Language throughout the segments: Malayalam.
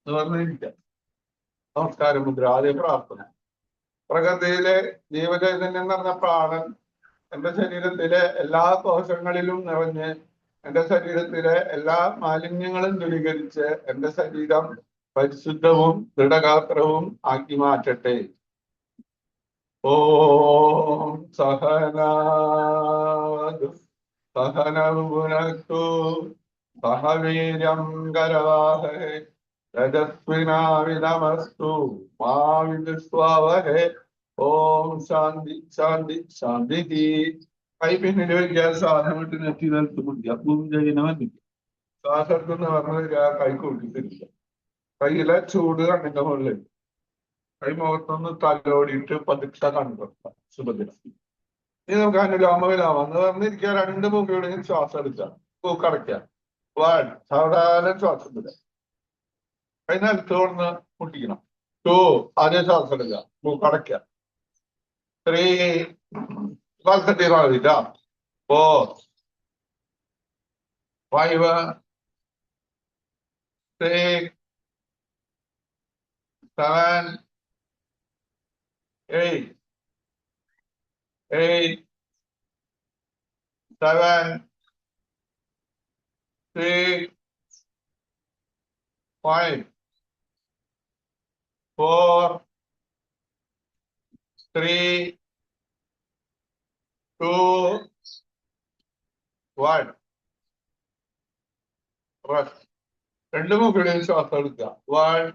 നിവർന്നിരിക്കുക. നമസ്കാരം മുദ്ര. ആദ്യ പ്രാർത്ഥന. പ്രകൃതിയിലെ ജീവചൈതന്യം നിറഞ്ഞ പ്രാണൻ എന്റെ ശരീരത്തിലെ എല്ലാ കോശങ്ങളിലും നിറഞ്ഞ് എന്റെ ശരീരത്തിലെ എല്ലാ മാലിന്യങ്ങളും ദൂരീകരിച്ച് എന്റെ ശരീരം പരിശുദ്ധവും ദൃഢഗാത്രവും ആക്കി മാറ്റട്ടെ. ഓം സഹനഭുനക്തു സഹവീര്യം കരവാഹേ രജസ്വിനാവിനമസ്തു മാ വിദ്വിഷാവഹേ. ഓം ശാന്തി ശാന്തി ശാന്തി. കൈ പിന്നിൽ വയ്ക്കാൻ സാധനം വിട്ട് നെറ്റി നിലത്ത് പിടിക്കുക. ഭൂമിജനമല്ല ശ്വാസം എന്ന് പറഞ്ഞത് കൈ കൂട്ടിട്ടില്ല. കയ്യിലെ ചൂട് കണ്ണിന്റെ മുകളിൽ കൈ മുഖത്തൊന്ന് തലോടിയിട്ട് പതുക്കെ കണ്ടുകൊടുക്കാം. സുഭദ്ര. ഇനി നമുക്ക് അനുലോമവിലോമം എന്ന് പറഞ്ഞിരിക്കുക. രണ്ട് മൂക്കിലൂടെയും ശ്വാസം എടുക്കാം. പൂക്കടയ്ക്കാം. സാവധാനം ശ്വാസം വിടുക. കൈ നിലത്ത് കൊണ്ട് മുട്ടിക്കണം. 2 ആദ്യം ശ്വാസം എടുക്കുക. പൂക്കടയ്ക്കാം. 3 ശ്വാസത്തി മതിട്ടാ. 4 5 6 7 8 8 7 6 5 4 3 2 1. റെസ്റ്റ്. രണ്ട് മൂക്കിലെയും ശ്വാസം എടുക്കുക. 1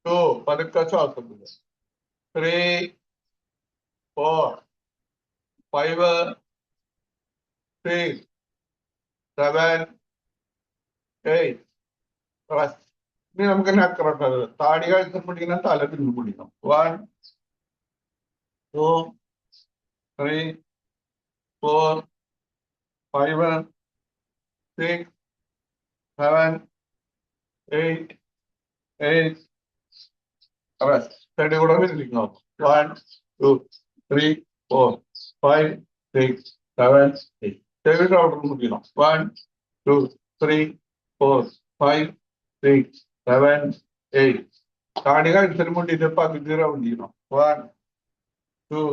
2 പതുക്കെ ശ്വാസം എടുക്കുക. 3 4 5 6 7 8. റെസ്റ്റ്. ഇനി നമുക്ക് നക്കറട്ടത്. താടി കഴുത്ത് പിടിക്കണം, തല പിന്നു പിടിക്കണം. 1 2 3 4 5 6 7 8 8. റെസ്റ്റ്. ചെടി കൂടെ പിരിക്കണം. 1 2 3 4 5 6 7 8. ചെവി ഡോക്ടർ മുടിക്കണം. 1 2 3 4 5 6 7 8. താടി കഴുത്തിന് മുട്ടിയിട്ട് പകുതി റൗണ്ട് ചെയ്യണം. 1 2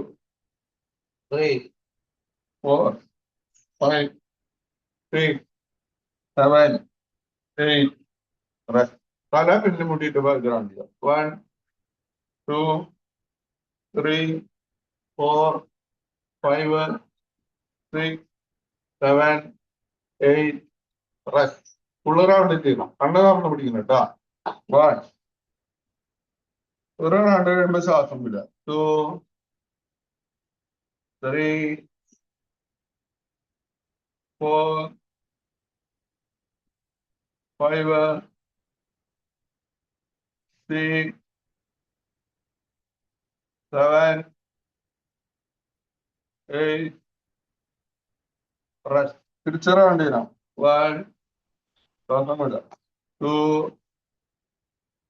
3 4 5 6 7 8. റെസ്റ്റ്. തല പിന്നെ മുട്ടിയിട്ട് പകുതി റൗണ്ട് ചെയ്യാം. 1 2 3 4 5 6 7 8. റെസ്റ്റ്. ഫുള്ള് റൗണ്ട് ചെയ്യണം. കണ്ണ് തുറന്ന് പിടിക്കണം കേട്ടാ. 1 ഒരു റൗണ്ട് കഴിയുമ്പോ ശ്വാസം വിടുക. 2 3 4 5 6 7 8. റെസ്റ്റ്. തിരിച്ച് റൗണ്ട് ചെയ്യണം. 1 ശ്വാസം വിടുക. 2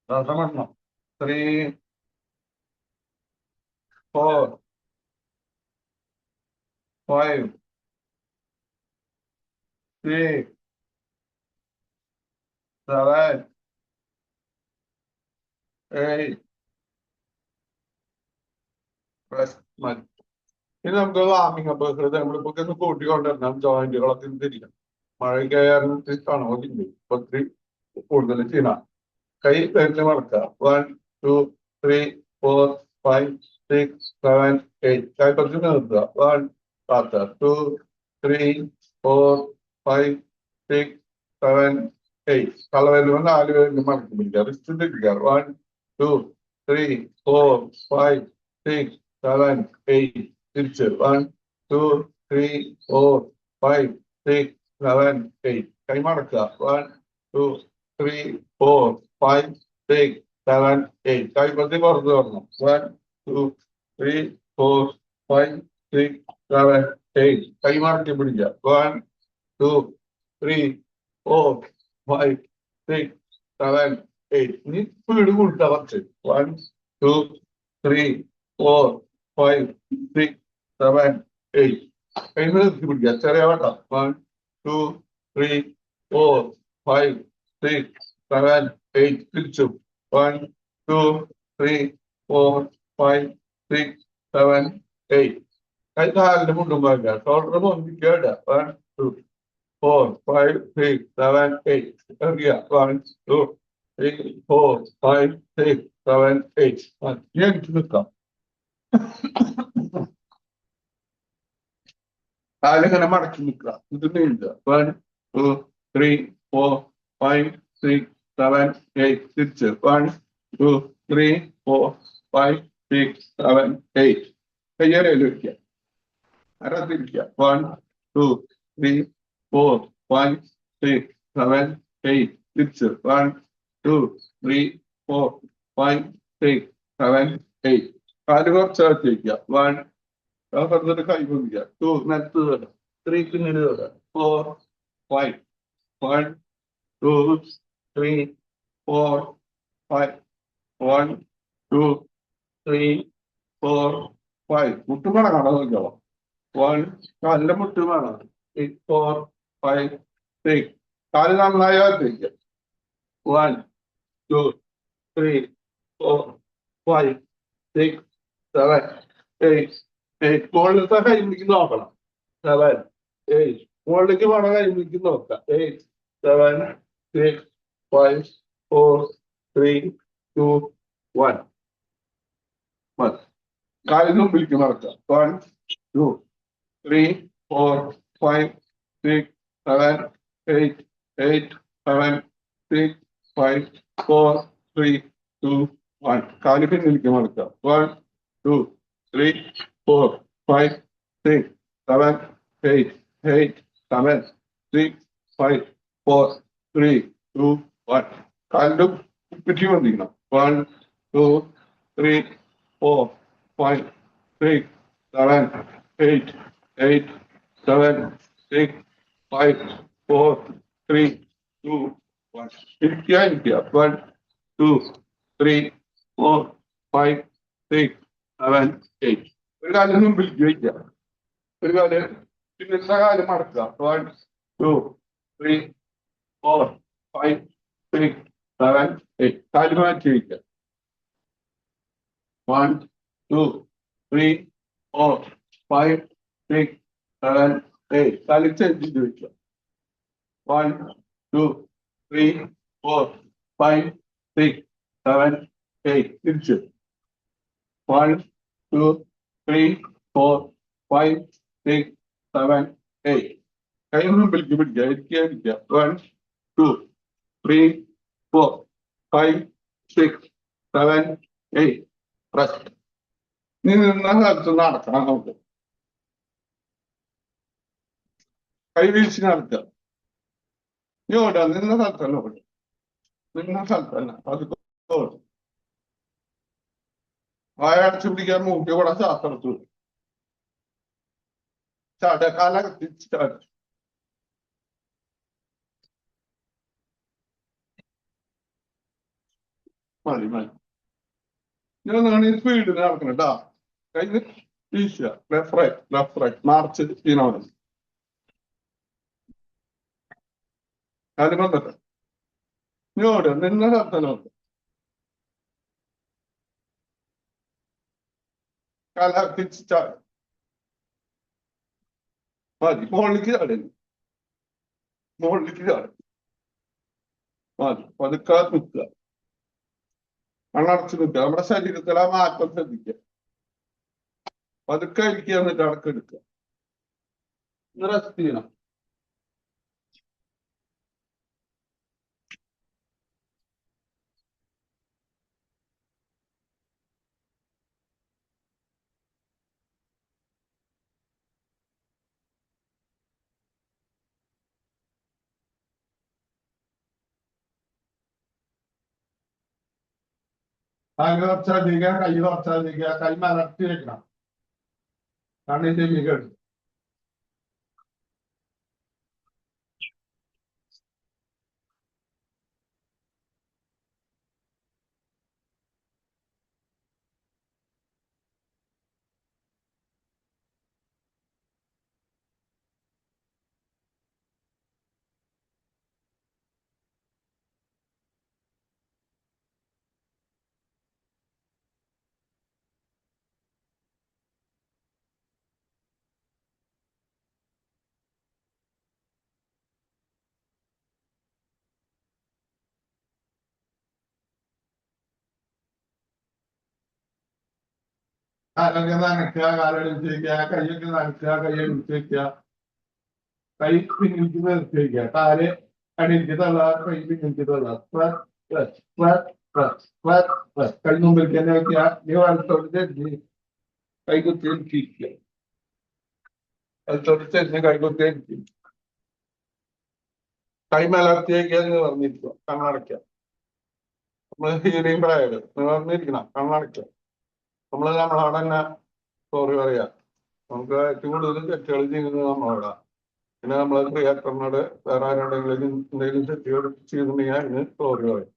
ശ്വാസം വിടണം. 3 4 5 6 7 8. റെസ്റ്റ്. മതി. ഇനി നമുക്ക് വാമിംഗ് അപ്പ് നമ്മളിപ്പോ ഒന്ന് കൂട്ടിക്കൊണ്ടിരുന്ന ജോയിന്റുകളൊക്കെ തിരിക്കണം. മഴയ്ക്ക് തണുപ്പില്ല. ഒത്തിരി കൂടുതൽ ചെയ്യണം. കൈ പേരിൽ മടക്കുക. 1 2 3 4 5 6 7 8. കൈ കുറച്ച് നിർത്തുക. 1 2 3 4 5 6 7 8. കളവരുമ്പോൾ 4 പേരിൽ മടക്കി പിടിക്കുക. റിസ്റ്റ് തിരിക്കുക. 1 2 3 4 5 6 7 8. തിരിച്ച് 1 2 3 4 5 6 7 8. കൈ മടക്കുക. 1 2 3 4 5 6 7 8. കൈപ്പത്തി പുറത്ത് വരണം. 1 2 3 4 5 6 7 8. കൈ മടക്കി പിടിക്കുക. 1 2 3 4 5 6 7 8. ഇനി സ്പീഡ് കൂട്ടുക കുറച്ച്. 1 2 3 4 5 6 7 8. കൈ നിർത്തി പിടിക്കുക. ചെറിയ വട്ടം. 1 2 3 4 5 6 സെവൻ എയ്റ്റ് തിരിച്ചു one two three four five six seven eight കൈ കാലിന്റെ മുണ്ടും പോയില്ല ഷോൾഡർ പൊന്തിക്കേട one two four five six seven eight എറിയ one two three four five six seven eight എനിക്ക് നിൽക്കാം കാലിങ്ങനെ മടക്കി നിൽക്കുക ഇത് നീണ്ടുക one two three four five six seven eight തിരിച്ച് one two three four five six seven eight കയ്യേറിയാലും ഇരിക്കുക അരത്തിരിക്കുക one two three four five six seven eight തിരിച്ച് one two three four five six seven eight കാല് കുറച്ച് അകത്തേക്കുക വൺ പറഞ്ഞിട്ട് കൈ പൊന്തിക്കുക ടു നിലത്ത് കയറുക ത്രീ പിന്നീട് കയറുക four five one two three four five one two three four five മുട്ടും വേണം കാണാൻ നോക്കിയോളാം വൺ കാലിന്റെ മുട്ടും വേണം സിക്സ് ഫോർ ഫൈവ് സിക്സ് കാല് നന്നായി അകത്തേക്കുക one two three four five six seven eight മുകളിലത്തെ കൈമിക്ക് നോക്കണം സെവൻ എയ്റ്റ് മുകളിലേക്ക് വേണം കൈമിക്ക് നോക്കാം eight seven six five four three two one കാലിന് മുമ്പിലേക്ക് നടക്കാം one two three four five six seven eight seven six five four three two one കാല് പിന്നിലേക്ക് നടക്കാം one two three four five six seven eight seven six five four three two one കാലിന്റെ പിറ്റി വന്നിരിക്കണം one two three four five six seven eight seven six five four three two one ഇരിക്കുക one two three four five six seven eight ഒരു കാലം മുമ്പിലേക്ക് വയ്ക്കുക ഒരു കാല് പിന്നത്തെ കാലം മടക്കുക one two three four five six seven eight കാല് മാറ്റി വയ്ക്കുക one two three four five six seven eight കാല് ചേഞ്ച് ചെയ്ത് വയ്ക്കുക one two three four five six seven eight തിരിച്ച് one two three four five six seven eight കൈ മുമ്പിലേക്ക് പിടിക്കുക one two three four five six seven eight rest നീ നിന്ന സ്ഥലത്ത് നടക്കണം നമുക്ക് കൈ വീഴ്ച നടക്കുക നീ ഓടുക നിന്ന സ്ഥലത്തല്ല ഓടുക നിന്ന സ്ഥലത്തല്ല അത് ഓടും വായ അടച്ചു പിടിക്കാൻ മൂക്കി കൂടെ ശ്വാസെടുത്തു ചടക്കാല ചാട് മതി ഞാൻ സ്പീഡിൽ നടക്കണം കേട്ടാ കഴിഞ്ഞ് വീശുക ലെഫ്റ്റ് റൈറ്റ് മാർച്ച് ചെയ്യുന്നവരും കാര്യം വന്നിട്ട് ഇങ്ങോട്ട് നിന്ന സ്ഥലത്തനുണ്ട് കാല തിരിച്ച് ചാട് മതി മുകളിലേക്ക് ചാടുന്നു മുകളിലേക്ക് ചാടും മതി പതുക്കെ നിൽക്കുക കണ്ണടച്ച് നിൽക്കുക നമ്മുടെ ശരീരത്തിലെ ആ മാറ്റം ശ്രദ്ധിക്കുക പതുക്കെ ഇരിക്കുക എന്നിട്ട് അടക്കെടുക്കുക റെസ്റ്റ് ചെയ്യണം താങ്കൾ കുറച്ചധികം കൈ കുറച്ചധികം കൈ മലർത്തി വെക്കണം കണ്ണി ചെമ്മികൾ കാലൊക്കെ നനയ്ക്കുക, കാലെടുത്ത് വയ്ക്കുക, കൈയൊക്കെ നനയ്ക്കുക, കൈ എടുത്ത് വയ്ക്കുക, കൈ പിന്നിലേക്ക് നിർത്തി വയ്ക്കുക, കാല് അടിയിലേക്ക് തള്ളാ, കൈ പിന്നിലേക്ക് തള്ളാ, കൈ മുമ്പിലേക്ക് തന്നെ വയ്ക്കുക. നീ വലത്തോട്ട് തിരിഞ്ഞ് കൈ കുത്തി ഇരിക്കുക, വലത്തോട്ട് തിരിഞ്ഞ് കൈ കുത്തി ഇരിക്കുക, കൈ മലർത്തി വയ്ക്കുക, നിവർന്നിരിക്കുക, കണ്ണടയ്ക്കുക. നമ്മള് ഹീലിംഗ് പ്രായത് നിവർന്നിരിക്കണം, കണ്ണടയ്ക്കുക. നമ്മളവിടെ തന്നെ സോറി പറയാ. നമുക്ക് ഏറ്റവും കൂടുതൽ തെറ്റുകൾ ചെയ്യുന്നത് നമ്മളവിടെ. പിന്നെ നമ്മളെ ക്രിയാക്കറിനോട് വേറെ ആരോടെങ്കിലും എന്തെങ്കിലും തെറ്റുകൾ ചെയ്തിട്ടുണ്ടെങ്കിൽ അതിന് സോറി പറയും.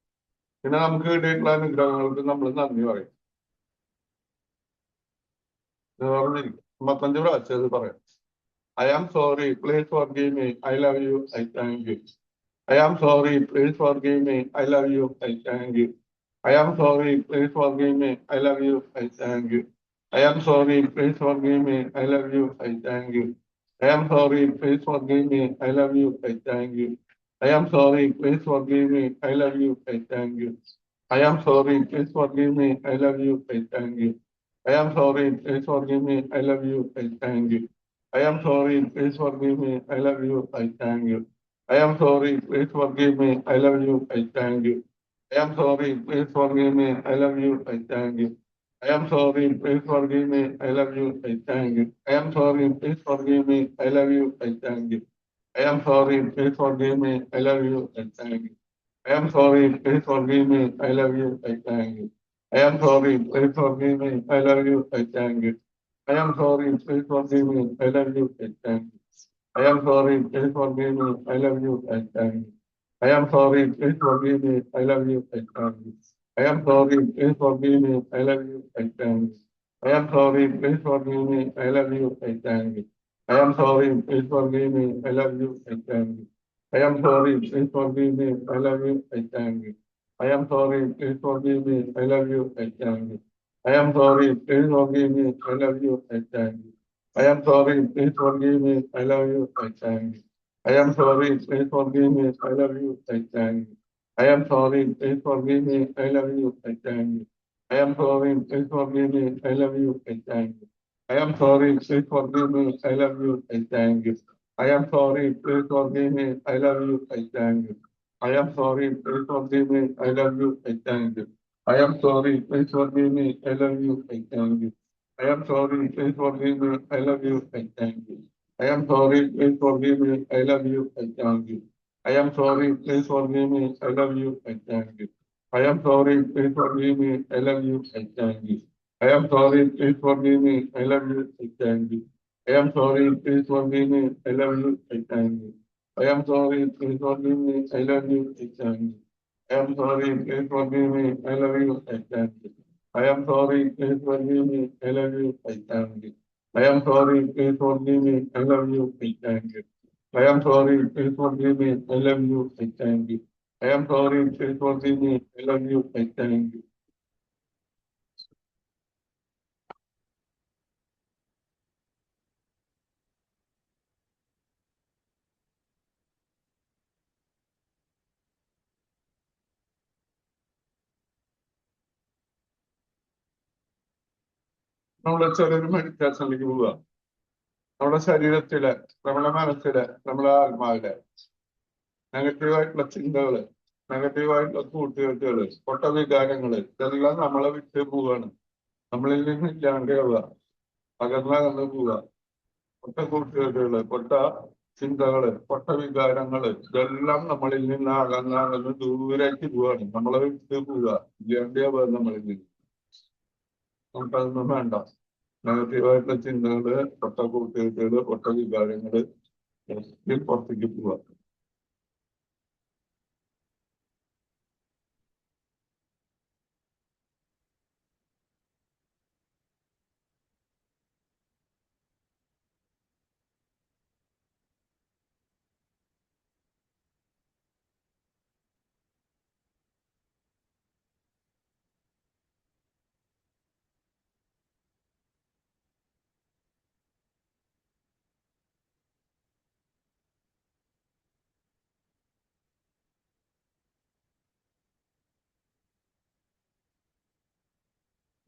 പിന്നെ നമുക്ക് കിട്ടിയിട്ടുള്ള അനുഗ്രഹങ്ങൾക്ക് നമ്മൾ നന്ദി പറയും. പറഞ്ഞിരിക്കും 55 പ്രാവശ്യം അത് പറയാം. I am sorry, please forgive me, I love you, I thank you. I am sorry, please forgive me, I love you, I thank you. I am sorry, please forgive me, I love you, I thank you. I am sorry, please forgive me, I love you, I thank you. I am sorry, please forgive me, I love you, I thank you. I am sorry, please forgive me, I love you, I thank you. I am sorry, please forgive me, I love you, I thank you. I am sorry, please forgive me, I love you, I thank you. I am sorry, please forgive me, I love you, I thank you. I am sorry, please forgive me, I love you, I thank you. I am sorry, please forgive me, I love you, I thank you. I am sorry, please forgive me, I love you, I thank you. I am sorry, please forgive me, I love you, I thank you. I am sorry, please forgive me, I love you, I thank you. I am sorry, please forgive me, I love you, I thank you. I am sorry, please forgive me, I love you, I thank you. I am sorry, please forgive me, I love you, I thank you. I am sorry, please forgive me, I love you, I thank you. I am sorry, please forgive me, I love you, I thank you. I am sorry, please forgive me, I love you, I thank you. I am sorry, please forgive me, I love you, I thank you. I am sorry, please forgive me, I love you, I thank you. I am sorry, please forgive me, I love you, I thank you. I am sorry, please forgive me, I love you, I thank you. I am sorry, please forgive me, I love you, I thank you. I am sorry, please forgive me, I love you, I thank you. I am sorry, please forgive me, I love you, I thank you. I am sorry, please forgive me, I love you, I thank you. I am sorry, please forgive me, I love you, I thank you. I am sorry, please forgive me, I love you, I thank you. I am sorry, please forgive me, I love you, I thank you. I am sorry, please forgive me, I love you, I thank you. I am sorry, please forgive me, I love you, I thank you. I am sorry, please forgive me, I love you, I thank you. I am sorry, please forgive me, I love you, I thank you. I am sorry, please forgive me, I love you, I thank you. I am sorry, please forgive me, I love you, I thank you. I am sorry, please forgive me, I love you, I thank you. I am sorry, please forgive me, I love you, I thank you. I am sorry, please forgive me, I love you, I thank you. I am sorry, please forgive me, I love you, I thank you. I am sorry, please forgive me, I love you, I thank you. I am sorry, please forgive me, I love you, I thank you. I am sorry, please forgive me, I love you, I thank you. I am sorry, please forgive me, I love you, I thank you. നമ്മൾ ചെറിയൊരു മെഡിറ്റേഷനിലേക്ക് പോവുക. നമ്മുടെ ശരീരത്തിലെ, നമ്മുടെ മനസ്സിലെ, നമ്മുടെ ആത്മാവിലെ നെഗറ്റീവായിട്ടുള്ള ചിന്തകള്, നെഗറ്റീവായിട്ടുള്ള കൂട്ടുകെട്ടുകള്, പൊട്ട വികാരങ്ങള് ഇതെല്ലാം നമ്മളെ വിട്ട് പോവുകയാണ്. നമ്മളിൽ നിന്ന് ഇല്ലാണ്ടാവുക, അകന്നകന്ന് പോവുക. പൊട്ട കൂട്ടുകെട്ടുകള്, പൊട്ട ചിന്തകള്, പൊട്ട വികാരങ്ങള് ഇതെല്ലാം നമ്മളിൽ നിന്ന് അകന്നകന്ന് ദൂരേക്ക് പോവുകയാണ്. നമ്മളെ വിട്ട് പോവുക, ഇല്ലാണ്ടാവുക നമ്മളിൽ നിന്ന്. നമുക്കതൊന്നും വേണ്ട. നെഗറ്റീവായിട്ടുള്ള ചിന്തകള്, പൊട്ട കൂട്ടുകെട്ടുകള്, പൊട്ട വികാരങ്ങള് പുറത്തേക്ക് പോവുക.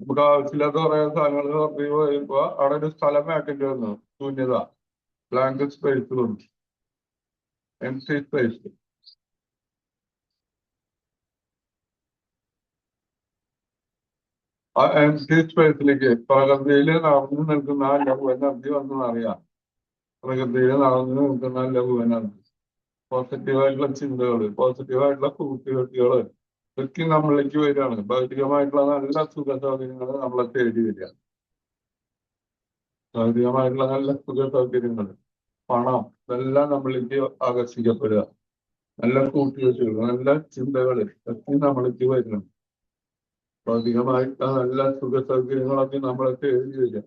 നമുക്ക് ആവശ്യമില്ലാത്ത കുറെ സാധനങ്ങൾ വരുമ്പോ അവിടെ ഒരു സ്ഥലം വേക്കൻറ്റ് വന്നു. ശൂന്യത, ബ്ലാങ്ക് സ്പേസ് വന്നു, എം സി സ്പേസ്. ആ എം സി സ്പേസിലേക്ക് പ്രകൃതിയിൽ നടന്നു നിൽക്കുന്ന ആ ലഘു എനർജി വന്നു അറിയാം. പ്രകൃതിയിൽ നടന്നു നിൽക്കുന്ന ലഘു എനർജി, പോസിറ്റീവായിട്ടുള്ള ചിന്തകള്, പോസിറ്റീവായിട്ടുള്ള കൂട്ടുകെട്ടുകള് ഇതൊക്കെ നമ്മളിലേക്ക് വരികയാണ്. ഭൗതികമായിട്ടുള്ള നല്ല സുഖ സൗകര്യങ്ങൾ നമ്മളെ തേടി വരിക. ഭൗതികമായിട്ടുള്ള നല്ല സുഖ സൗകര്യങ്ങൾ, പണം, ഇതെല്ലാം നമ്മളിലേക്ക് ആകർഷിക്കപ്പെടുക. നല്ല കൂട്ടുകെട്ടുകൾ, നല്ല ചിന്തകൾ ഒക്കെ നമ്മളിലേക്ക് വരണം. ഭൗതികമായിട്ടുള്ള നല്ല സുഖ സൗകര്യങ്ങളൊക്കെ നമ്മളെ തേടി വരിക.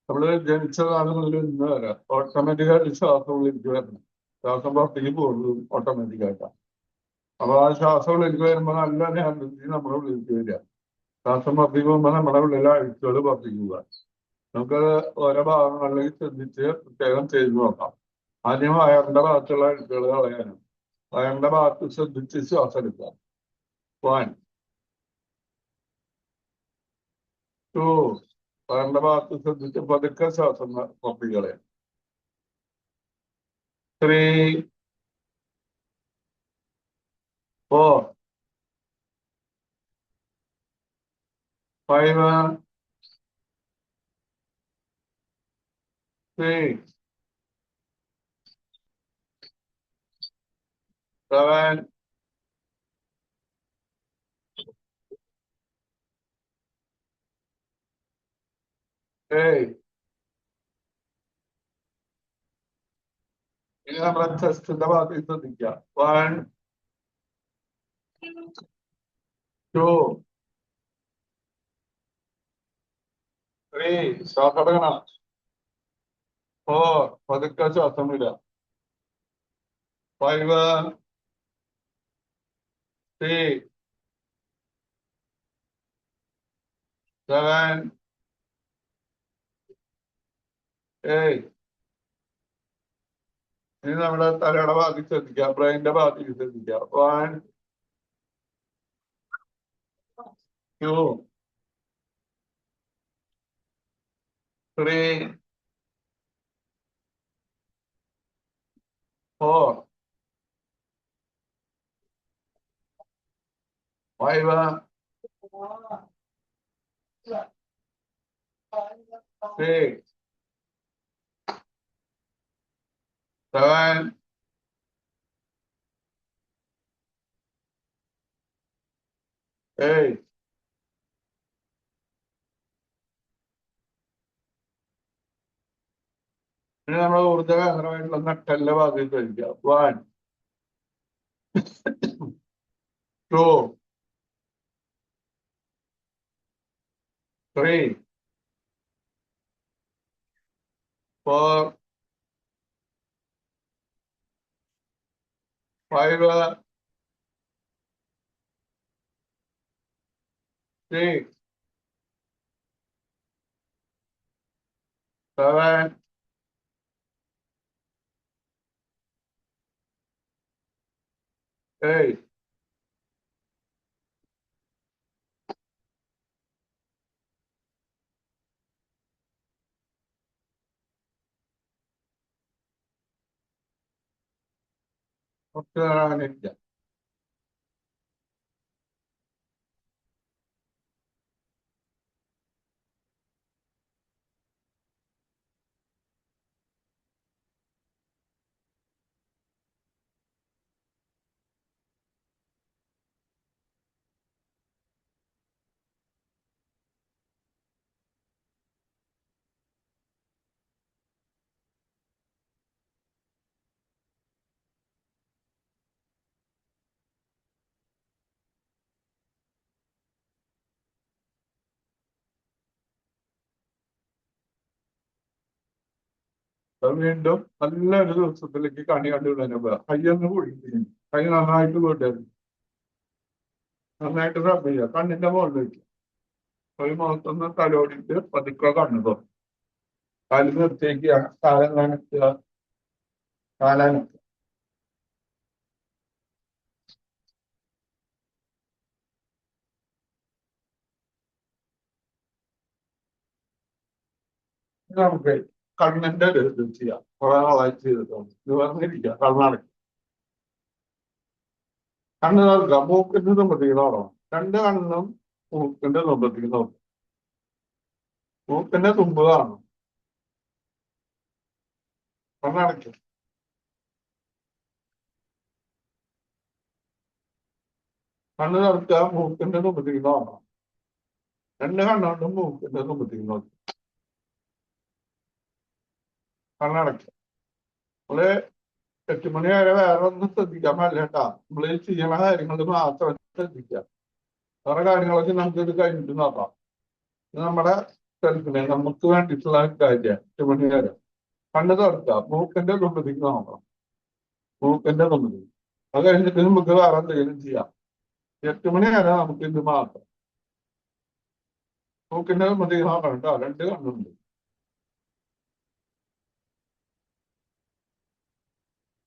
നമ്മള് ജനിച്ച കാലം മുതൽ ഇന്ന് വരെ ഓട്ടോമാറ്റിക്കായിട്ട് ശ്വാസം ഉള്ളിലേക്ക് വരണം. ശ്വാസം പുറത്തേക്ക് പോകുള്ളൂ ഓട്ടോമാറ്റിക്കായിട്ടാണ്. അപ്പൊ ആ ശ്വാസം ഉള്ളിലേക്ക് വരുമ്പോൾ നല്ല എനർജി നമ്മുടെ ഉള്ളിലേക്ക് വരിക. ശ്വാസം പുറത്തേക്ക് പോകുമ്പോൾ നമ്മുടെ ഉള്ളിലെ അഴുക്കുകൾ പുറത്തേക്ക് പോവുക. നമുക്കത് ഓരോ ഭാഗങ്ങളിലേക്ക് ശ്രദ്ധിച്ച് പ്രത്യേകം ചെയ്തു നോക്കാം. ആദ്യം വയറിന്റെ ഭാഗത്തുള്ള അഴുക്കുകൾ കളയാനും വയറിന്റെ ഭാഗത്ത് ശ്രദ്ധിച്ച് ശ്വാസം എടുക്കുക. 1, 2, വയറിന്റെ ഭാഗത്ത് ശ്രദ്ധിച്ച് പതുക്കെ ശ്വാസം പുറത്തേക്ക് കളയാം. 3, 4, 5, 6, 7, 8. ഇനി നമ്മുടെ ചെസ്റ്റിന്റെ ഭാഗത്തേക്ക് ശ്രദ്ധിക്കുക. 1, 2, 3, ശ്വാസം എടുക്കണം. 4, പതുക്കെ ശ്വാസം വിടുക. 5, 6, 7, 8. ഇനി നമ്മുടെ തലയുടെ ഭാഗത്തേക്ക് ശ്രദ്ധിക്കുക. ബ്രെയിനിന്റെ ഭാഗത്തേക്ക് ശ്രദ്ധിക്കുക. 1, 2, 3, 4, 5, 6, 7, 8. ഇനി നമ്മൾ ഊർജ്ജകരമായിട്ടുള്ള നട്ടെല്ലിന്റെ ഭാഗത്തേക്ക് ശ്രദ്ധിക്കുക. 1, 2, 3, 4, 5, 6, 7, 8. കുറച്ച് നേരം അങ്ങനെ ഇരിക്കുക. അത് വീണ്ടും നല്ലൊരു ദിവസത്തിലേക്ക് കണി കണ്ടുവിടാൻ കയ്യൊന്ന് കുഴിക്കുന്നു. കൈ നന്നായിട്ട് വീട്ടരുത്. നന്നായിട്ട് റബ്ബ് ചെയ്യുക കണ്ണിന്റെ മുകളിലേക്ക്. ഒരു മുഖത്തൊന്ന് തലോടിയിട്ട് പതുക്കെ കണ്ണു തുറക്കും. കാല് നിർത്തിയേക്കുക, കാലം നനയ്ക്കുക, കാലനക്കുക. നമുക്ക് കണ്ണിന്റെ ഒരു ഇത് ചെയ്യാം. കുറെ നാളായി ചെയ്തിട്ടുണ്ട്. ഇത് പറഞ്ഞിരിക്കുക കണ്ണടയ്ക്കുക. കണ്ണ് നോക്കുക, മൂക്കിന്റെ തുമ്പത്തേക്ക് നോക്കണം. രണ്ട് കണ്ണും മൂക്കിന്റെ തുമ്പത്തേക്ക് നോക്കും. മൂക്കിന്റെ തുമ്പ് കാണും. കണ്ണടയ്ക്കും. കണ്ണ് തുറക്കുക, മൂക്കിന്റെ തുമ്പത്തേക്ക് നോക്കണം. രണ്ട് കണ്ണുകൊണ്ടും മൂക്കിന്റെ തുമ്പത്തേക്ക് നോക്കും. കണ്ണടയ്ക്കും. നമ്മള് 8 മണി വരെ വേറെ ഒന്നും ശ്രദ്ധിക്കാൻ പാടില്ല കേട്ടാ. നമ്മള് ചെയ്യണ കാര്യങ്ങൾ മാത്രം ശ്രദ്ധിക്കാം. വേറെ കാര്യങ്ങളൊക്കെ നമുക്ക് ഇത് കഴിഞ്ഞിട്ട് നോക്കാം. ഇത് നമ്മുടെ സെൽഫിനെ നമുക്ക് വേണ്ടിയിട്ടുള്ള കാര്യം. 8 മണി വരെ കണ്ണ് തുറക്കുക, മൂക്കിന്റെ തുമ്പത്തേക്ക് നോക്കണം. മൂക്കിന്റെ തുമ്പത്തേക്ക്. അത് കഴിഞ്ഞിട്ട് നമുക്ക് വേറെ എന്തെങ്കിലും ചെയ്യാം. 8 മണി വരെ നമുക്ക് ഇത് മാത്രം. മൂക്കിന്റെ തുമ്പത്തേക്ക് നോക്കണം കേട്ടോ. രണ്ട് കണ്ണുണ്ട്.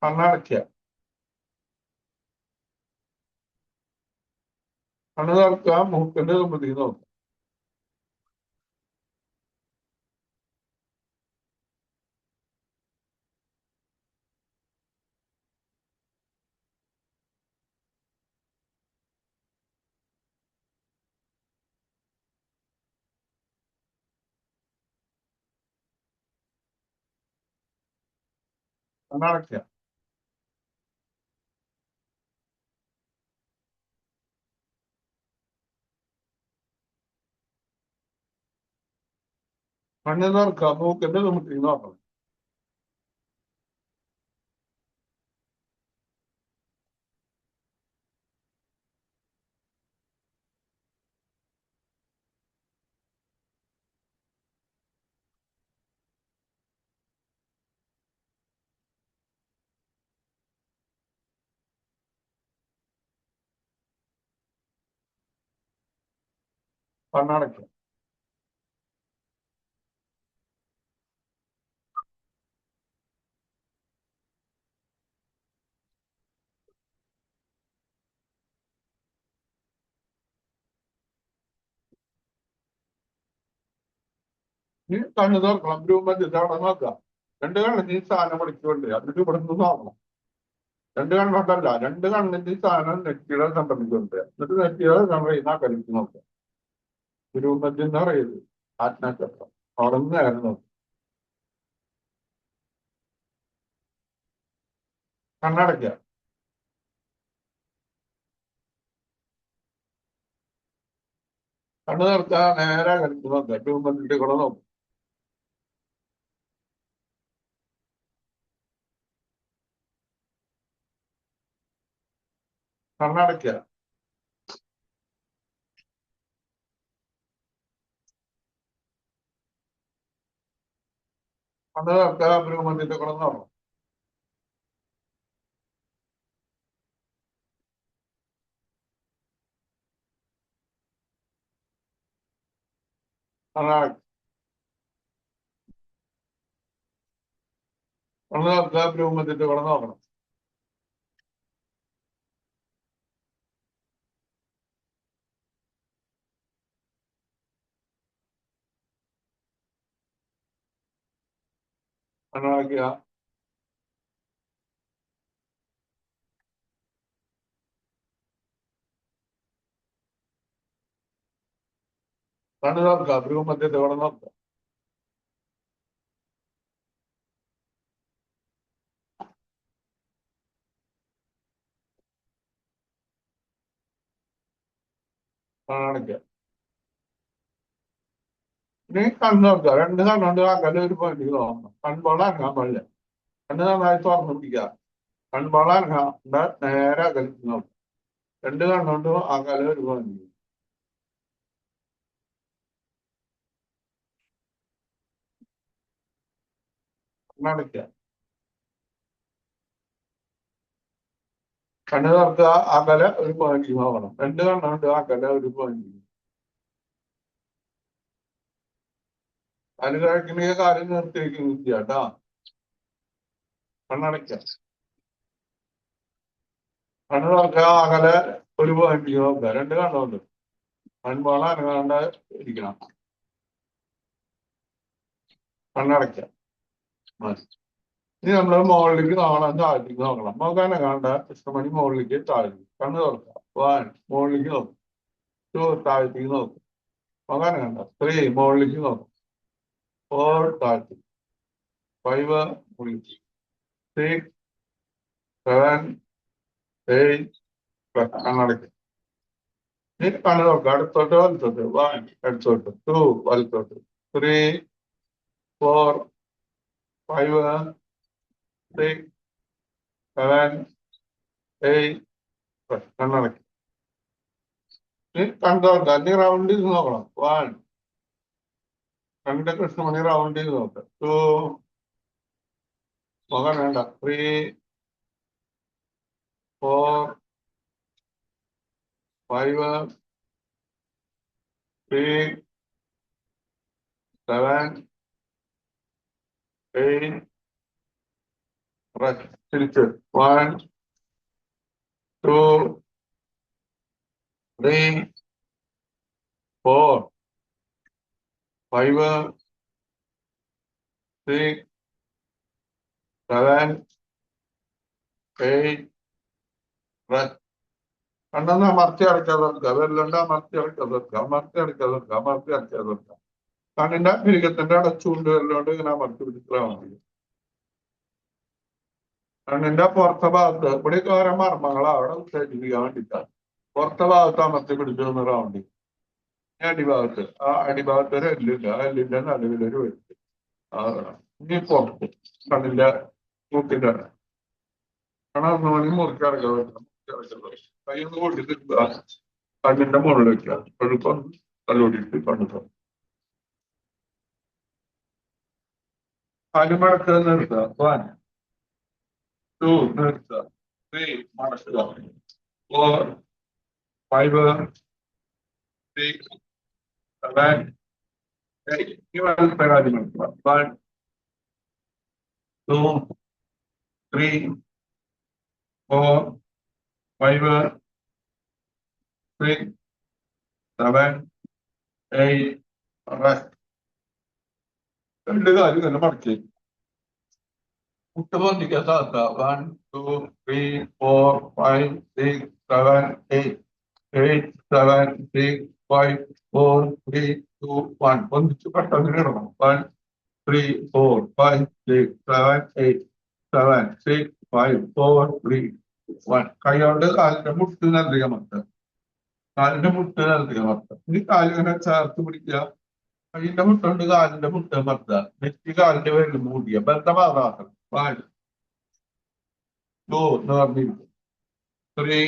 കണ്ണടയ്ക്കുക. കണ്ണ് തുറക്കുക, മൂക്കിന്റെ തുമ്പത്തേക്ക് നോക്കുക. കണ്ണടയ്ക്കുക. കണ്ണ് തുറക്കുക, മൂക്കിന്റെ തുമ്പത്തേക്ക് നോക്കണം. കണ്ണടയ്ക്കുക. നീ കണ്ണ് തുറക്കണം. ബ്രൂമധ്യത്തെ അവിടെ നോക്കുക. രണ്ട് കണ്ണിന് ഈ സാധനം പഠിച്ചുകൊണ്ട് എന്നിട്ട് ഇവിടെ നിന്ന് നോക്കണം. രണ്ട് കണ്ണോട്ടല്ല, രണ്ട് കണ്ണിന്റെ ഈ സാധനം നെറ്റിയുടെ സംബന്ധിച്ചുണ്ട്. എന്നിട്ട് നെറ്റിയുടെ സംബന്ധിക്കുന്ന കളിച്ച് നോക്കുക. ബ്രൂമധ്യം എന്ന് പറയുന്നത് ആജ്ഞാചക്രം. അവിടെ നിന്ന് നേരം നോക്കുക. കണ്ണടയ്ക്കുക. കണ്ണ് തുറക്കുക, നേരെ കളിച്ച് നോക്കുക. ബ്രൂമധ്യത്തിൽ കൂടെ നോക്കുക. കണ്ണടയ്ക്കുക. കണ്ണ് തുറക്കുക, ബ്രൂമധ്യത്തിൽ കൂടെ നോക്കണം. കണ്ണടയ്ക്കുക. കണ്ണ് തുറക്കുക, ബ്രൂമധ്യത്തിൽ കൂടെ നോക്കണം. കണ്ണടയ്ക്കുക. കണ്ണ് തുറക്കുക, ബ്രൂമധ്യത്തിൽ കൂടെ നോക്കുക. കണ്ണടയ്ക്കുക. നീ കണ്ണ് തുറക്കുക. രണ്ട് കണ്ണുകൊണ്ട് അകലെ ഒരു പോയിന്റ് നോക്കണം. കൺപോള ഇറങ്ങാൻ പാടില്ല. കണ്ണ് നന്നായി തുറന്നു പിടിക്കുക. കൺപോള ഇറങ്ങാണ്ട് നേരെ അകലിച്ച് നോക്കുക. രണ്ട് കണ്ണുകൊണ്ട് അകലെ ഒരു പോയിന്റ്. കണ്ണടയ്ക്കുക. കണ്ണ് തുറക്കുക. അകലെ ഒരു പോയിന്റ് നോക്കണം. രണ്ട് കണ്ണുണ്ട്, അകലെ ഒരു പോയിന്റ്. അതിന് കഴിക്കുന്ന കാര്യം നിർത്തിയിരിക്കുന്നു കേട്ടാ. കണ്ണടയ്ക്കുക. കണ്ണ് തുറക്കുക. അകലെ ഒരു പോയിന്റ് നോക്കുക. രണ്ട് കണ്ണുണ്ട്. കൺപോള അനങ്ങാണ്ട് ഇരിക്കണം. കണ്ണടയ്ക്കുക. ഇനി നമ്മൾ മുകളിലേക്ക് നോക്കണം, താഴത്തേക്ക് നോക്കണം. നമുക്ക് അനങ്ങാണ്ട് കൃഷ്ണമണി മുകളിലേക്ക് താഴേക്ക്. കണ്ണ് തുറക്കുക. 1 മുകളിലേക്ക് നോക്കും. 2 താഴത്തേക്ക് നോക്കും. നമുക്ക് അനങ്ങാണ്ട. 3 മുകളിലേക്ക് നോക്കും. 4 താഴത്തേക്ക്. 5 മുകളിലേക്ക്. 6 7 8 കണ്ണടയ്ക്കുക. ഇനി കണ്ണ് നോക്കുക. അടുത്തോട്ട് വലത്തോട്ട്. 1 അടുത്തോട്ട്. 2 വലത്തോട്ട്. 3 4 5 6 7 8 കണ്ണടയ്ക്കുക. കണ്ടോ തന്നെ റൗണ്ട് ചെയ്ത് നോക്കണം. 1 കണ്ട കൃഷ്ണമണി റൗണ്ട് ചെയ്ത് നോക്കാം. 2 നോക്കാൻ വേണ്ട. 3 4 5 6 7 8 തിരിച്ച് 1 2 3 4 5 6 7 8 കണ്ടെന്ന് അമർത്തി അടയ്ക്കാതെ വെക്കുക. വെല്ലണ്ട അമർത്തി അടയ്ക്കാതെ വെക്കുക. അമർത്തി അടയ്ക്കാതെ വെക്കുക. അമർത്തി അടയ്ക്കാതെ വെക്കുക. കണ്ണിന്റെ പിരികത്തിന്റെ അടച്ചുകൊണ്ട് വെല്ലോണ്ട് ഇങ്ങനെ അമർത്തി പിടിച്ചാൽ മതി. കണ്ണിന്റെ പുറത്തെ ഭാഗത്ത് ഇവിടെ ഓരോ മർമ്മങ്ങളാ അവിടെ ഉത്തേജിപ്പിക്കാൻ വേണ്ടിയിട്ടാണ്. പുറത്തെ ഭാഗത്ത് അമർത്തി പിടിച്ചു റൗണ്ട്. അടിഭാഗത്ത് അടിഭാഗത്ത് ഒരു എല്ലില്ല. ആ എല്ലിന്റെ നടുവിലൊരു വെച്ച്. ഇനി പുറത്ത് കണ്ണിന്റെ മൂക്കിന്റെ കണ്ണൊന്നു മണി മുറിക്കടക്കുക. കൈയൊന്ന് കൊണ്ടിട്ട് കണ്ണിന്റെ മുകളിൽ വെക്കുക. എളുപ്പം തലോടിയിട്ട് കണ്ണു തുറക്കും. കാലുമടക്കുക നിർത്തുക. 1 2 നിർത്തുക. 3 മടക്കുക. 4 5 6 7 8 ഈ വലത്തെ കാര്യം നിർത്തുക. 1 2 3 4 5 6 7 8 റെസ്റ്റ്. രണ്ട് കാര്യം തന്നെ മടക്കി മുട്ട് പൊന്തിക്കാൻ സാധിക്കുക. 1 2 3 4 5 6 7 8 8 7 6 5 4 3 2 1 പൊന്തിച്ച് പെട്ടെന്ന് ഇടണം. 1 3 4 5 6 7 8 7 6 5 4 3 1 കൈകൊണ്ട് കാലിന്റെ മുട്ട് നൽകുക മൊത്തം. കാലിന്റെ മുട്ട് നൽകുക മൊത്തം. ഇനി കാലിങ്ങനെ ചേർത്ത് പിടിക്കുക. കൈയിന്റെ മുട്ടുണ്ട് കാലിന്റെ മുട്ട് മർത്തുക. നെറ്റി കാലിന്റെ പേരിൽ മൂടിയ ബന്ധമാകാം. 1 2 എന്ന് പറഞ്ഞിരിക്കും. 3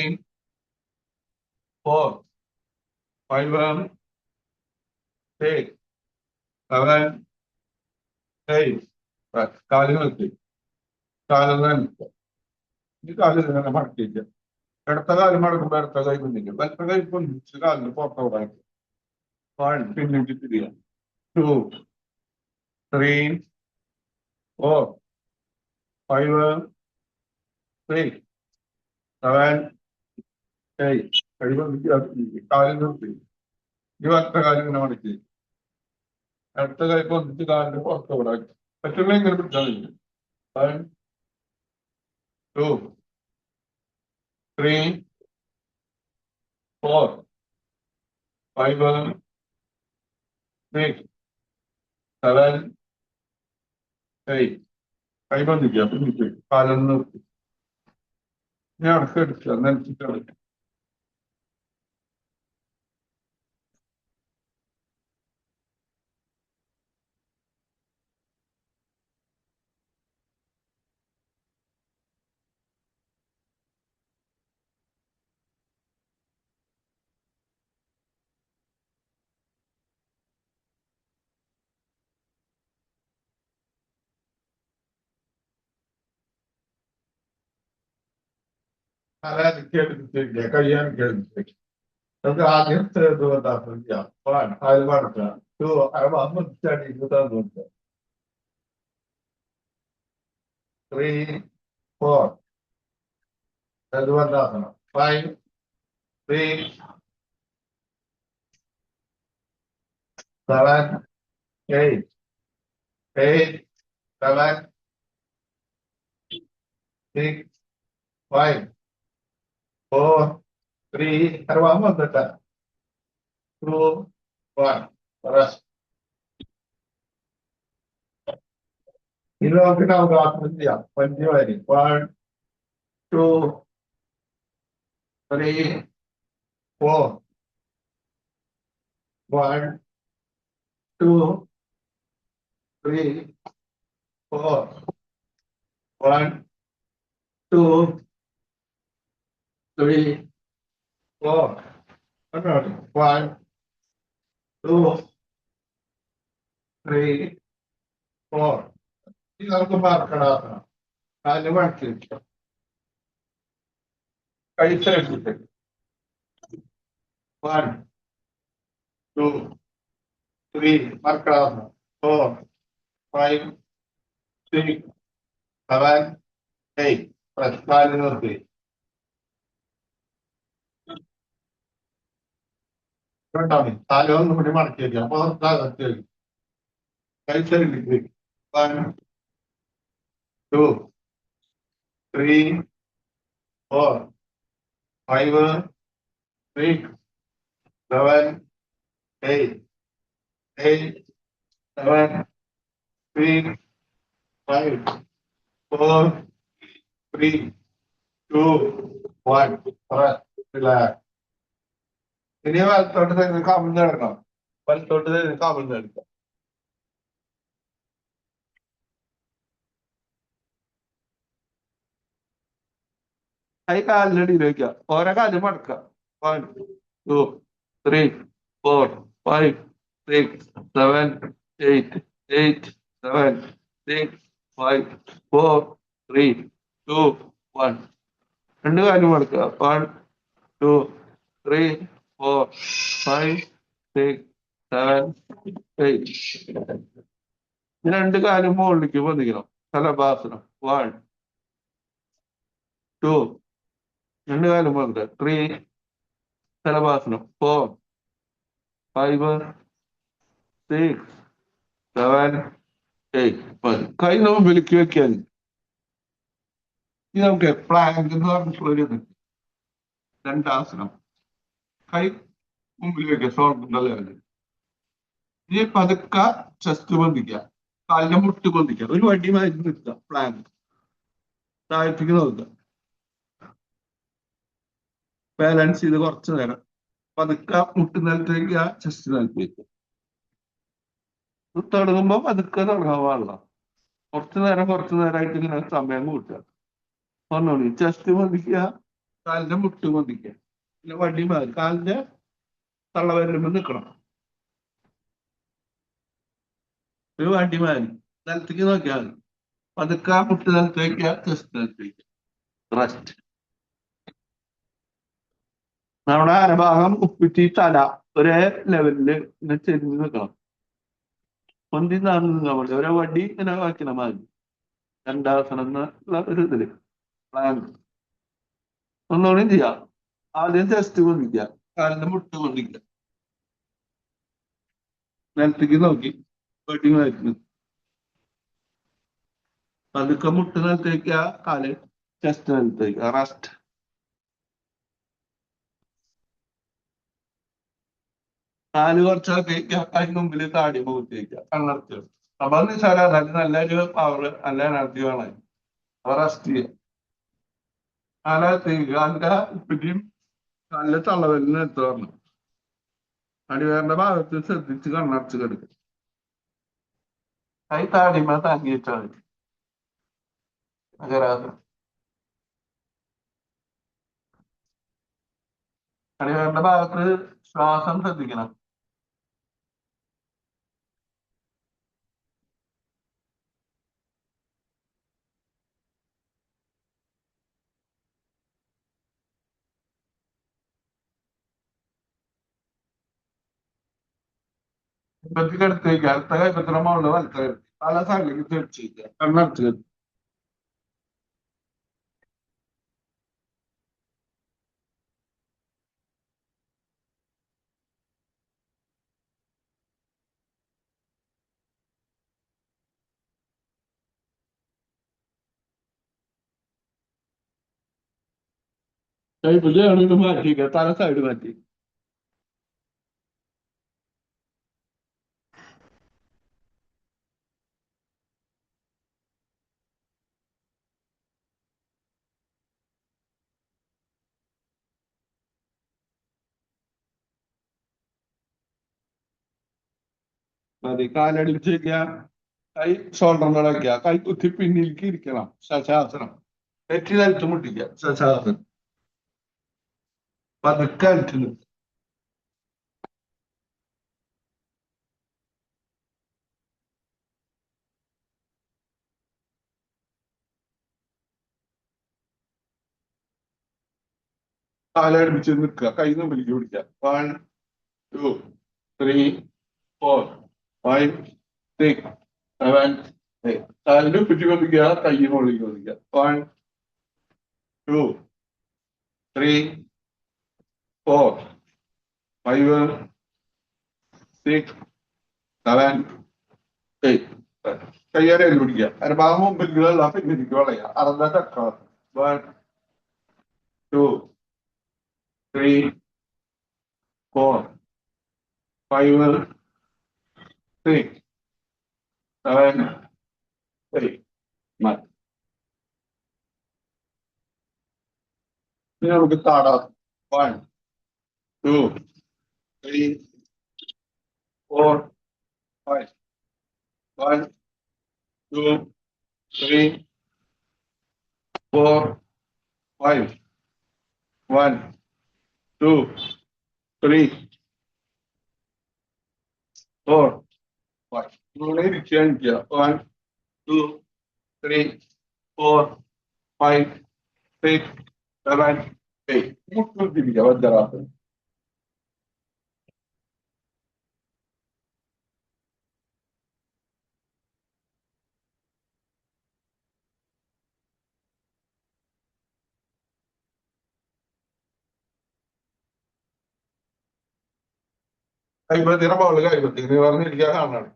4 5 6 7 8 കാല് നിർത്തി. കാലെന്ന് നിൽക്കുക. ഈ കാലിൽ ഇങ്ങനെ മടക്കിയിട്ട് ഇടത്ത കാലം മടക്കുമ്പോ ഇടത്ത കൈ പിന്നിക്കും. വലത്ത കൈ പൊന്നിച്ച് കാലിന് പുറത്തോടാക്കി. 1 പിന്നിട്ട് തിരിക. 2 3 4 5 6 7 8 കാലിൽ നിർത്തി. ഈ വലത്ത കാലം ഇങ്ങനെ മടക്കി അടുത്ത കൈ പൊന്നിച്ച് കാലിന് പുറത്തോടാക്കി. പറ്റുള്ള ഇങ്ങനെ പിടിച്ചാൽ മതി. 1 2 3 4 5 6 7 8 കൈ പൊന്നിക്കുക. പിന്നിട്ട് കാലം നിർത്തി. ഞാൻ അടക്കം എടുക്കുക. നനച്ചിട്ട് അടയ്ക്കാം. തല എടുത്തിരിക്കുക, കയ്യാനൊക്കെ എടുത്തിരിക്കുക. നമുക്ക് ആദ്യം ചെയ്യാം. അതിൽ മടക്കുക. മുറിച്ചടിക്കുക. 3, 4. ബന്ധാസനം. 5, 3, 7, 8, 7, 6, 5, 4, 3. വന്നിട്ട് 2, 1. Rest. ഇത് നമുക്ക് അവകാശം ചെയ്യാം. പഞ്ചവാരി. 1, 2, 3, 4. 1, 2, 3, 4. 1, 2, 3, 4. 1, 2, 3, 4. ഇത് നമുക്ക് മാർക്കടാക്കണം. അതിന് മടക്കി കഴിച്ചെടുത്തിട്ട് 1, 2, 3. മാർക്കടാക്കണം. 4, 5, 6, 7, 8. പ്രശ്നം നിർത്തി. തലൊന്നും കൂടി മടക്കി വയ്ക്കാം. അപ്പൊ കഴിച്ചെടുത്തിട്ട് 1, 2, 3, 4, 5, 6, 7, 8, 7, 6, 5, 4, 3, 2, 1. Relax. ഇനി വലത്തോട്ട് തന്നെ കമിഴ്ന്ന് കിടക്കണം. വലത്തോട്ട് തന്നെ കമിഴ്ന്ന് കിടക്കാം. കൈ കാലിനടിയിൽ വെക്കുക. ഓരോ കാലും മടക്കുക. 1, 2, 3, 4, 5, 6, 7, 8, 7, 6, 5, 4, 3, 2, 1. രണ്ട് കാലും മടക്കുക. 1, 2, 3, 4, 5, 6, 7, 8. രണ്ട് കാലും മുകളിലേക്ക് പൊന്തിക്കണം. ശലഭാസനം. 1, 2. രണ്ട് കാലും പൊന്തുക. 3. ശലഭാസനം. 4, 5, 6, 7, 8. കൈ മുമ്പിലേക്ക് വെക്കാൻ. ഇത് നമുക്ക് പ്ലാങ്ക് എന്ന് പറഞ്ഞിട്ടുള്ളൊരു രണ്ടാസനം. കൈ മുമ്പിൽ വെക്കുക. ഷോൾഡറിന്റെ ലെവല്. ഇനി പതുക്കെ ചെസ്റ്റ് പൊന്തിക്കുക. കാലിന്റെ മുട്ട് പൊന്തിക്കുക. ഒരു വടിയുമായി നിൽക്കുക. പ്ലാങ്ക്. താഴത്തേക്ക് നോക്കുക. ബാലൻസ് ചെയ്ത് കുറച്ചു നേരം പതുക്കെ മുട്ട് നിലത്തേക്ക്, ചെസ്റ്റ് നിലത്തേക്ക്. തുടങ്ങുമ്പോ പതുക്കെ തുടങ്ങാൻ പാടില്ല. കുറച്ചു നേരമായിട്ട് ഇങ്ങനെ സമയം കൂട്ടുക. പറഞ്ഞോളൂ. ചെസ്റ്റ് പൊന്തിക്കുക, കാലിന്റെ മുട്ട് പൊന്തിക്കുക. പിന്നെ വടി മാറി കാലിന്റെ തള്ളവരുമ്പോ നിൽക്കണം. ഒരു വടി മാറി നിലത്തേക്ക് നോക്കിയാൽ മതി. പതുക്കെ മുട്ട് നിലത്തേക്ക്, ചെസ്റ്റ് നിലത്തേക്ക്. റെസ്റ്റ്. നമ്മുടെ അരഭാഗം ഉപ്പിട്ടി തല ഒരേ ലെവലില് ചെരിഞ്ഞ് നിൽക്കണം. പൊന്തി നിന്നാൽ മതി. ഒരേ വടി ഇങ്ങനെ വാക്കിന മതി. രണ്ടാസനം എന്നുള്ള ഒരു ഇതില് പ്ലാൻ. ഒന്നുകൂടി ചെയ്യാം. ആദ്യം ചെസ്റ്റ് പൊന്തിക്കുക, കാലിന്റെ മുട്ട് പൊന്തിക്കുക, നിലത്തേക്ക് നോക്കി വടി മാറ്റി പതുക്കെ മുട്ട് നിലത്തേക്ക്, കാല് ചെസ്റ്റ് നിലത്തേക്ക്. റെസ്റ്റ്. കാല് കുറച്ചൊക്കെ അതിന് മുമ്പിൽ താടി മുഖത്തേക്ക് കണ്ണടച്ച്. അപ്പൊ അത് നിസ്സാരം. നല്ലൊരു പവർ, നല്ല എനർജി വേണം. അപ്പൊ റെസ്റ്റ് ചെയ്യാം. കാലത്തേക്ക് കാലിന്റെ ഉപ്പിറ്റിയും കാലിന്റെ തള്ളവലിന് എടുത്തു പറഞ്ഞു. അടിവേറിന്റെ ഭാഗത്ത് ശ്രദ്ധിച്ച് കണ്ണടച്ച് കിടക്കും. കൈ താടിമ താങ്ങി വെച്ചാൽ മതി. അകരാതെ അടിവേറിന്റെ ഭാഗത്ത് ശ്വാസം ശ്രദ്ധിക്കണം. കൈപ്പത്തിക്ക് അടുത്തേക്ക് അടുത്ത കൈപ്പത്തിന്റെ മുകളിൽ വലത്തെ കൈപ്പത്തി തല സൈഡിലേക്ക് തിരിച്ചേക്കുക കണ്ണടച്ച് കൈപ്പത്തി അവിടെ മാറ്റിക്കുക തല സൈഡ് മാറ്റി മതി കാലടിച്ചിരിക്കുക കൈ ഷോൾഡറിന്റെ വയ്ക്കുക കൈ കുത്തി പിന്നിലേക്ക് ഇരിക്കണം ശശാസനം നെറ്റി നിലത്ത് മുട്ടിക്കുക ശശാസനം പതുക്കെ അടിച്ചു നിൽക്കുക കാലടിച്ച് നിൽക്കുക കൈ മുമ്പിലേക്ക് പിടിക്കുക 1 2 3 4 5 6 7 8 കാലിന്റെ കുറ്റി കൊതിക്കുക കൈ മുകളിലേക്ക് കൊതിക്കുക 1 2 3 4 5 6 7 8 കയ്യേറെ പിടിക്കുക അരഭാഗം മുമ്പിലുള്ള പിന്നിലേക്ക് വളയുക 1 2 3 4 5 6 7 8 മതി ഇനി നമുക്ക് താടാം 1 2 3 4 5 1 2 3 4 5 1 2 3 4 5 ഇവിടെ ഇരിക്കുക 1 2 3 4 5 6 7 8 മുട്ടിരിക്കുക വജ്രാസനം കൈപ്പത്തിയുടെ മുകളിൽ കൈപ്പത്തി പറഞ്ഞിരിക്കുക കാണാണ്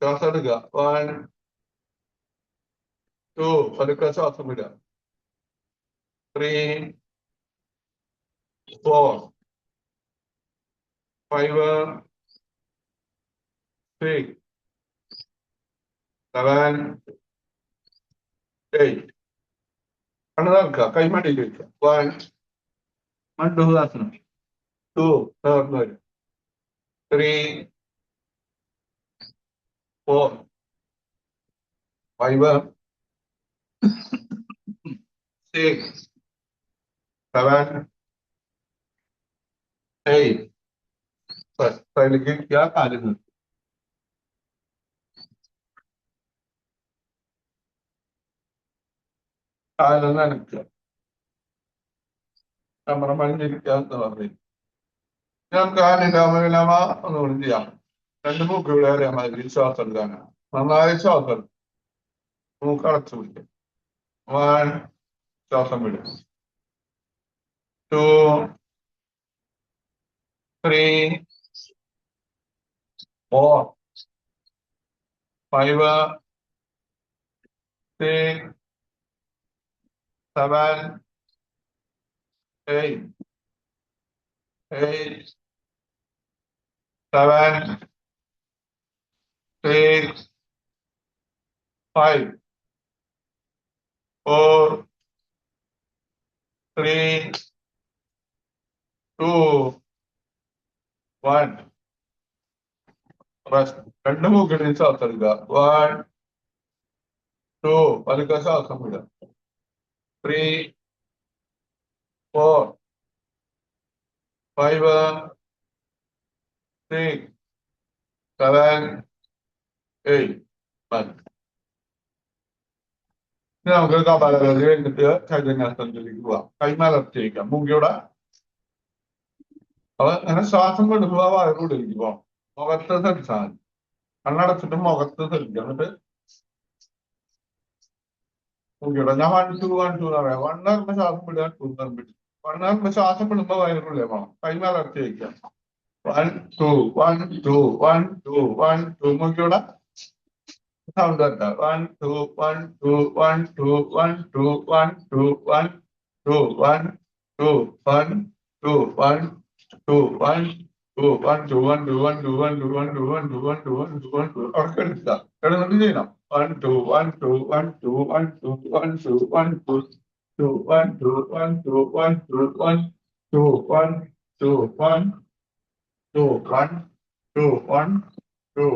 ശ്വാസം എടുക്കുക 1 2 പതുക്കെ ശ്വാസം വിടുക 3 4 5 6 7 8 കണ്ണു നോക്കുക കൈമടിയിൽ വെക്കുക 1 മണ്ഡൂഹാസനം 2 ചേർന്ന് വരും 3 4 5 6 7 8 സൈഡിലേക്ക് ഇരിക്കുക കാലിൽ നിന്ന് കാലിൽ നനയ്ക്കുക ക്യാമറമാനിരിക്കുക എന്ന് പറഞ്ഞു നമുക്ക് ആലിലാമ ഒന്നുകൂടി ചെയ്യാം 2 മൂക്കുകളെ അറിയാൻ മാതിരി ശ്വാസം എടുക്കാനാണ് നന്നായി ശ്വാസം മൂക്ക് അടച്ചു പിടിക്കുക 1 ശ്വാസം വിടുക 2 3 4 5 6 7 8 8 7 6 5 4 3 2 1 റെസ്റ്റ് 2 മൂക്കിൽ ശ്വാസം എടുക്കുക 1 2 പതുക്കെ ശ്വാസം വിടുക 3 4 5 6 7 8 മതി ഇനി നമുക്ക് കപാലഭാതി കഴിഞ്ഞിട്ട് ചൈതന്യാസനത്തിലേക്ക് പോവാം കൈമലർത്തിയിരിക്കാം മുങ്കിയുടെ അപ്പൊ അങ്ങനെ ശ്വാസം വിടുമ്പോ ആ വയറുള്ളിലേക്ക് പോകണം. മുഖത്ത് ശ്രദ്ധിച്ചാൽ മതി. കണ്ണടച്ചിട്ട് മുഖത്ത് ശ്രദ്ധിക്കുക. എന്നിട്ട് നോക്കിയോളാം. ഞാൻ 1 2 1 2 എന്ന് പറയാം. 1 പറയുമ്പോ ശ്വാസം വിടുക, 2 എന്ന് പറയുമ്പോൾ 1 പറയുമ്പോ ശ്വാസം വിടുമ്പോ വയറുള്ളിൽ പോകണം. കൈമലർത്തി വയ്ക്കാം. 1 2 1 2 1 2 1 2 നോക്കിയോളാം. സൗണ്ട് കേട്ടോ. 1 2 1 2 1 2 1 2 1 2 1 2 1 2 1 2 1 2 1 2 1 2 1 2 1 2 1 2 1 2 1 2 1 2 1 2 1 2 ഉറക്കെ എടുക്കുക. കിടന്നിട്ട് ചെയ്യണം. 1 2 1 2 1 2 1 2 1 2 1 2 2 1 2 1 2 1 2 1 2 1 2 1 2 1 2 1 2 1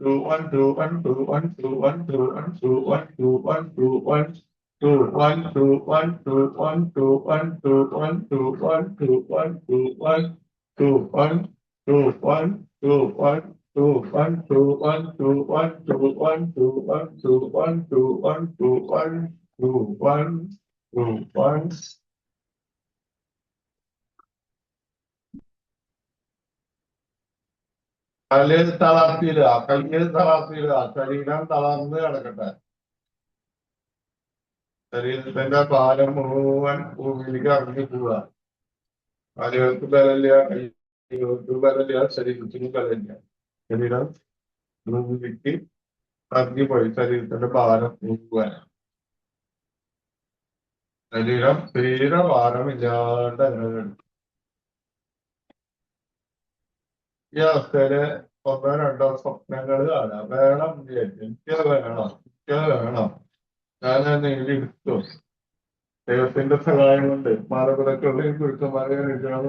2 1 2 1 2 1 2 1 2 1 2 1 2 1 2 1 2 1 2 1 2 1 2 1 2 1 2 1 2 1 2 1 2 1 2 1 2 1 2 1 2 1 2 1 2 1 2 1 2 1 2 1 2 1 2 1 2 1 2 1 2 1 കല്ലിൽ തളർത്തിയിടുക. കല്ലിൽ തളർത്തിയിടുക. ശരീരം തളർന്ന് കിടക്കട്ടെ. ശരീരത്തിന്റെ ഭാരം മുഴുവൻ ഭൂമിയിലേക്ക് ഇറങ്ങി പോവുക. കാലുകൾക്ക് ബലമില്ല, കൈകൾക്ക് ബലമില്ല, ശരീരത്തിന് ബലമില്ല. ശരീരം ഭൂമിയിലേക്ക് ഇറങ്ങിപ്പോയി. ശരീരത്തിന്റെ ഭാരം മുഴുവൻ. ശരീരം തീരെ ഭാരമില്ലാണ്ട് അങ്ങനെ കിടക്കും. ഈ അവസ്ഥയില് 1 2 സ്വപ്നങ്ങൾ കാണാം. വേണം എനിക്കത് വേണം, എനിക്കത് വേണം, ഞാൻ നേടിയെടുത്തു. ദൈവത്തിന്റെ സഹായം കൊണ്ട് മാതാപിതാക്കളുടെയും ഗുരുക്കന്മാരെ അനുഗ്രഹം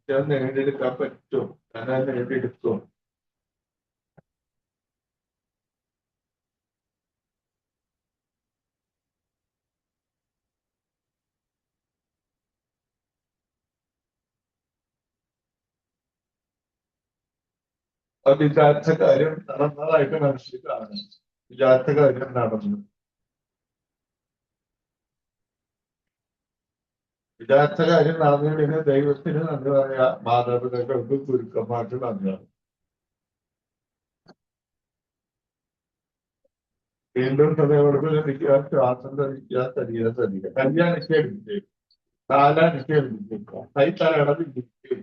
ഞാൻ നേടിയെടുക്കാൻ പറ്റും. ഞാൻ നേടിയെടുക്കും. വിചാരിച്ച കാര്യം നടന്നതായിട്ട് മനസ്സിൽ കാണും. വിചാരിച്ച കാര്യം നടന്നു. വിചാരിച്ച കാര്യം നടന്നില്ലെങ്കിൽ ദൈവത്തിന് നന്ദി പറയാ, മാതാപിതാക്കൾക്ക് ഗുരുക്കന്മാർക്ക് നന്ദി. വീണ്ടും സദയോടൊപ്പം ലഭിക്കുക, ശ്വാസം ധരിക്കുക, ശരീരം ധരിക്കുക. കല്യാണിക്ക് കാലാണിക്ക് എടുക്കുക. കൈ തലയുടെ പിന്നിലേക്ക്,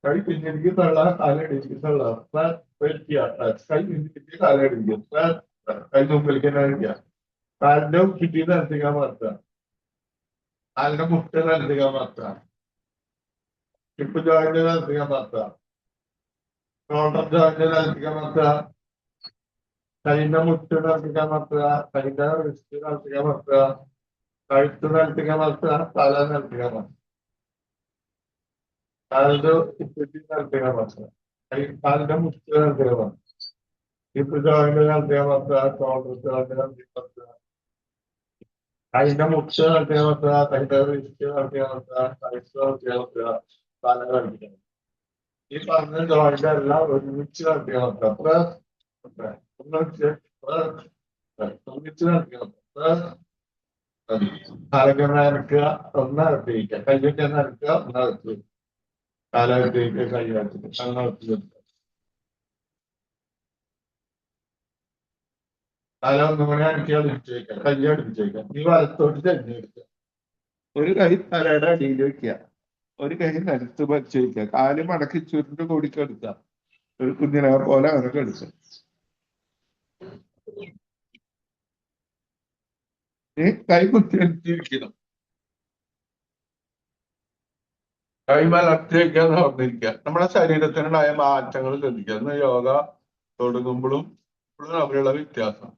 കൈ പിന്നിലേക്ക് തള്ള, കാലടിക്ക് തള്ള, വലിക്കുക. കൈ പിന്നിലേക്ക് കാലടിക്കുക, കൈ മുമ്പിലേക്ക് അടിക്കുക. കാലിന്റെ ചുറ്റി നിലത്തേക്കാൻ മാറ്റുക. കാലിന്റെ മുട്ട നിലത്തേക്കാൻ മാറ്റുക. ഹിപ്പ് ജോയിന്റ് നിലത്തേക്കാൻ മാറ്റുക. ഷോൾഡർ ജോയിന്റ് നിലത്തേക്കാൻ മാറ്റുക. കൈന്റെ മുട്ട് നിലത്തേക്കാൻ മാറ്റുക. കൈന്റെ റിസ്റ്റ് നിലത്തേക്കാൻ മാറ്റുക. കഴുത്ത് നിലത്തേക്കാൻ മാറ്റുക. തല നിലത്തേക്കാൻ മാറ്റുക. കാലിന്റെ ചുറ്റി നിലത്തേക്കാൻ മാറ്റുക. കാലിന്റെ മുട്ട് നിലത്തേക്കാൻ മാറ്റുക. ഹിപ്പ് ജോയിന്റ് നിലത്തേക്കാൻ മാറ്റുക. ഷോൾഡർ ജോയിന്റ് നിലത്തേക്കാൻ മാറ്റുക. കൈന്റെ മുട്ട് നിലത്തേക്കാൻ മാറ്റുക. കൈന്റെ റിസ്റ്റ് നിലത്തേക്കാൻ മാറ്റുക. കഴുത്ത് നിലത്തേക്കാൻ മാറ്റുക. തല കളിക്കണം. ഈ പറഞ്ഞ ജോയിന്റ് എല്ലാം ഒരുമിച്ച് നടത്തിയാൽ മതി. ഒന്നിച്ച് നടത്തിയാൽ മതി. കാലൊക്കെ നനക്കുക, ഒന്നകത്തിരിക്കുക. കയ്യൊക്കെ നനക്കുക, ഒന്നകത്ത്. കാലകത്തേക്ക് കൈയാത്തിട്ട് അങ്ങകത്ത് നിർത്തുക. തല ഒന്നും കൂടെ അനക്കി അടുപ്പിച്ചേക്കാം. കയ്യ അടുപ്പിച്ചേക്കാം. ഈ വലത്തോട്ട് തെരഞ്ഞെടുക്കുക. ഒരു കൈ തലയുടെ അടിയിൽ വെക്കുക. ഒരു കൈ നിലത്ത് വച്ച് വയ്ക്കുക. കാല് മടക്കി ചുരുണ്ട് കൂടിക്കെടുക്കുക. ഒരു കുഞ്ഞിനെ പോലെ അങ്ങനെ കെടുക്കുക. കൈ കുത്തിയിരിക്കണം. കൈ മലർത്തിയൊക്കെ ഓർമ്മിരിക്കുക. നമ്മുടെ ശരീരത്തിനുണ്ടായ മാറ്റങ്ങൾ ശ്രദ്ധിക്കുക. ഇന്ന് യോഗ തുടങ്ങുമ്പോഴും ഇപ്പോഴും തമ്മിലുള്ള വ്യത്യാസം.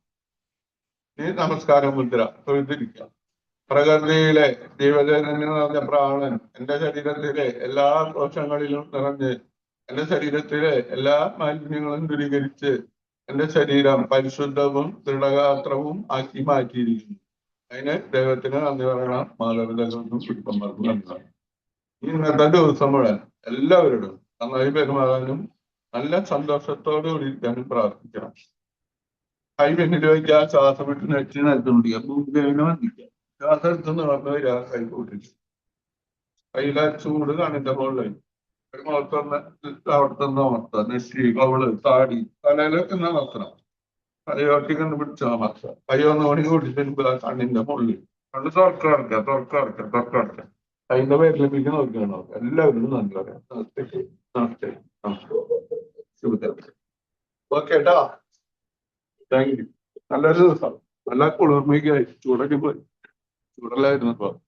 ഈ നമസ്കാര മുദ്ര തൊഴുതിരിക്കുക. പ്രകൃതിയിലെ ജീവജനന് നിറഞ്ഞ പ്രാണൻ എന്റെ ശരീരത്തിലെ എല്ലാ കോശങ്ങളിലും നിറഞ്ഞ് എന്റെ ശരീരത്തിലെ എല്ലാ മാലിന്യങ്ങളും ദൂരീകരിച്ച് എന്റെ ശരീരം പരിശുദ്ധവും ദൃഢഗാത്രവും ആക്കി മാറ്റിയിരിക്കുന്നു. അതിന് ദൈവത്തിന് നന്ദി പറയണം. മാതാപിതാക്കൾക്കും കുടുംബന്മാർക്കും നന്ദി പറയണം. ഇന്നത്തെ ദിവസം മുഴുവൻ എല്ലാവരോടും നന്നായി പെരുമാറാനും നല്ല സന്തോഷത്തോടു കൂടി ഇരിക്കാനും പ്രാർത്ഥിക്കണം. കൈ പിന്നിൽ വയ്ക്കുക. ശ്വാസം വിട്ട് നെറ്റി നിലത്തുകൊണ്ടിരിക്കുക. ഭൂമിദേവിനെ വന്നിക്കുക. ശ്വാസം എടുത്ത് നടന്നു വരിക. കൈ കൂട്ടിട്ട് കയ്യിലെ ചൂട് കണ്ണിന്റെ മുകളിൽ ഒരു മുഖത്തൊന്ന് അവിടുത്തെ അമർത്തുക. നെറ്റി, കവള്, താടി, തലയിലൊക്കെ ഒന്ന് അമർത്തണം. തലയോട്ടിക്ക് ഒന്ന് പിടിച്ചാൽ അമർത്തുക. കൈ ഒന്ന് മണി കൂടി തരുമ്പോ കണ്ണിന്റെ മുകളിൽ കണ്ണ് തുറക്കടക്കുക. അതിന്റെ പേരിലേക്ക് നോക്കിയാണോ എല്ലാവരും നല്ല നമസ്തേ. ഓക്കെ ട്ടാ. Thank you. നല്ലൊരു ദിവസം. നല്ല കുളിർമയ്ക്കായി. ചൂടൊക്കെ പോയി. ചൂടല്ലായിരുന്നു ഇപ്പൊ.